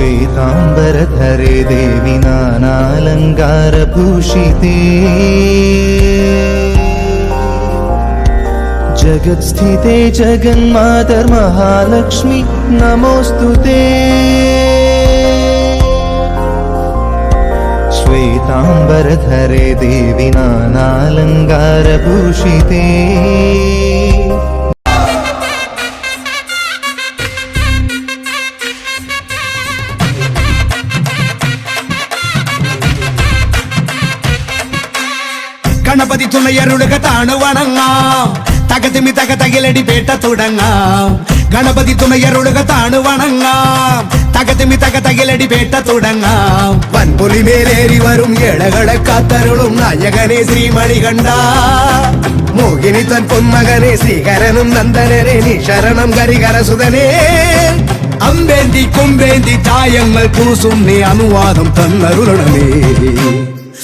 ശ്വേതാംബരധരേ ദേവി നാനാലങ്കാരഭൂഷിതേ ജഗത്സ്ഥിതേ ജഗന്മാതർ മഹാലക്ഷ്മി നമോസ്തുതേ ശ്വേതാംബരധരേ ദേവി നാനാലങ്കാരഭൂഷിതേ ഗണപതി തുണയരുളുക താണു വണങ്ങാം തകതിമി തകതകിലടി പേട്ട തുടങ്ങാം ഗണപതി തുണയരുളുക താണു വണങ്ങാം തകതിമി തകതകിലടി പേട്ട തുടങ്ങാം വൻപുലി മേലേറി വരും ഏഴകളെ കാത്തരുളും നായകനെ ശ്രീമണികണ്ഠ മോഹിനി തൻ പൊന്മകനെ ശ്രീകരനും നന്ദനനെ നീ ശരണം കരികരസുതനെ അമ്പേന്തി കൊമ്പേന്തി തായങ്ങൾ പൂസും നീ അനുവാദം തന്നരുളണമേ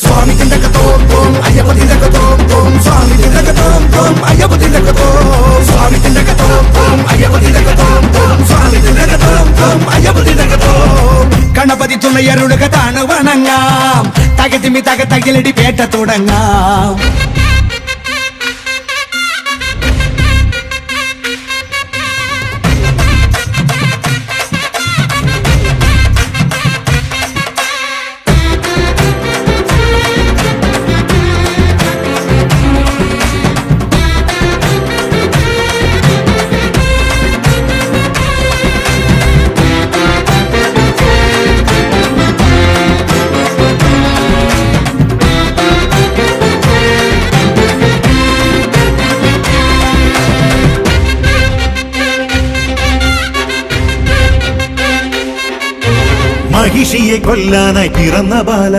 സ്വാമി തിണ്ടകത്തോം തോം അയ്യപ്പ തിണ്ടകത്തോം തോം സ്വാമി തിണ്ടകത്തോം തോം അയ്യപ്പ തിണ്ടകത്തോം സ്വാമി തിണ്ടകത്തോം തോം അയ്യപ്പ തിണ്ടകത്തോം തോം സ്വാമി തിണ്ടകത്തോം തോം അയ്യപ്പ തിണ്ടകത്തോം ഗണപതി തുണയരുളുക താണു വണങ്ങാം തകതിമി തകതകിലടി പേട്ട തുടങ്ങാം മഹിഷിയെ കൊല്ലാനായി പിറന്ന ബാല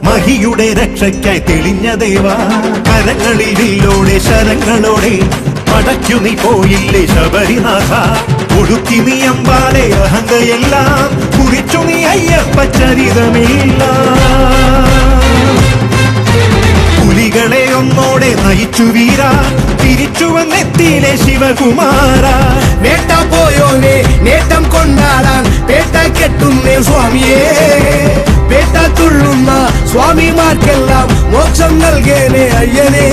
മഹിയുടെ രക്ഷയ്ക്കായി തെളിഞ്ഞ ദേവ കരങ്ങളിൽ വില്ലോടെ ശരങ്ങളോടെ പടയ്ക്കു നീ പോയില്ലേ ശബരിനാഥ ഒടുക്കി നീ അമ്പാലെ അഹങ്കയെല്ലാം കുറിച്ചു നീ അയ്യപ്പ ചരിതമില്ല പുലികളെ ഒന്നോടെ നയിച്ചു വീര തിരിച്ചു വന്നെത്തിയിലെ ശിവകുമാര വേട്ട പോയോനെ നേട്ടം കൊണ്ടാടാൻ പേട്ട കെട്ടുന്നേ സ്വാമിയേ പേട്ട തുള്ളുന്ന സ്വാമിമാർക്കെല്ലാം മോക്ഷം നൽകേനെ അയ്യനെ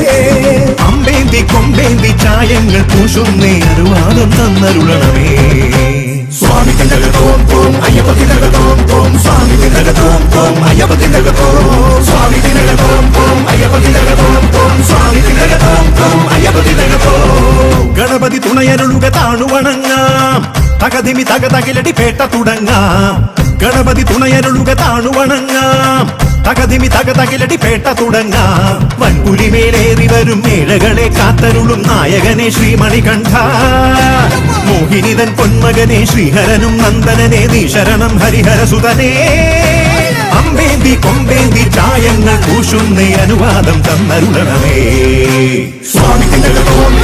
അമ്പേന്തി കൊമ്പേന്തി ചായങ്ങൾ പൂശുന്നേ അനുവാദം തന്നരുളണമേ സ്വാമി തിണ്ടകത്തോം തോം അയ്യപ്പ തിണ്ടകത്തോം തോം സ്വാമി തിണ്ടകത്തോം തോം അയ്യപ്പ തിണ്ടകത്തോം സ്വാമി തിണ്ടകത്തോം തോം അയ്യപ്പ തിണ്ടകത്തോം തോം സ്വാമി തിണ്ടകത്തോം തോം അയ്യപ്പ തിണ്ടകത്തോം ഗണപതി തുണയരുളുക താണു വണങ്ങാം തകതിമി തകതകിലടി പേട്ട തുടങ്ങാം ഗണപതി തുണയരുളുക താണു വണങ്ങാം തകതിമി തകതകിലടി പേട്ട തുടങ്ങാം വൻപുലി മേലേറി വരും ഏഴകളെ കാത്തരുളും നായകനെ ശ്രീമണികണ്ഠ മോഹിനിതൻ പൊന്മകനെ ശ്രീഹരനും നന്ദനനെ നീ ശരണം ഹരിഹരസുതനേ അമ്പേന്തി കൊമ്പേന്തി ചായങ്ങൾ പൂശുന്നേ അനുവാദം തന്നരുളണമേ സ്വാമി തിണ്ടകത്തോം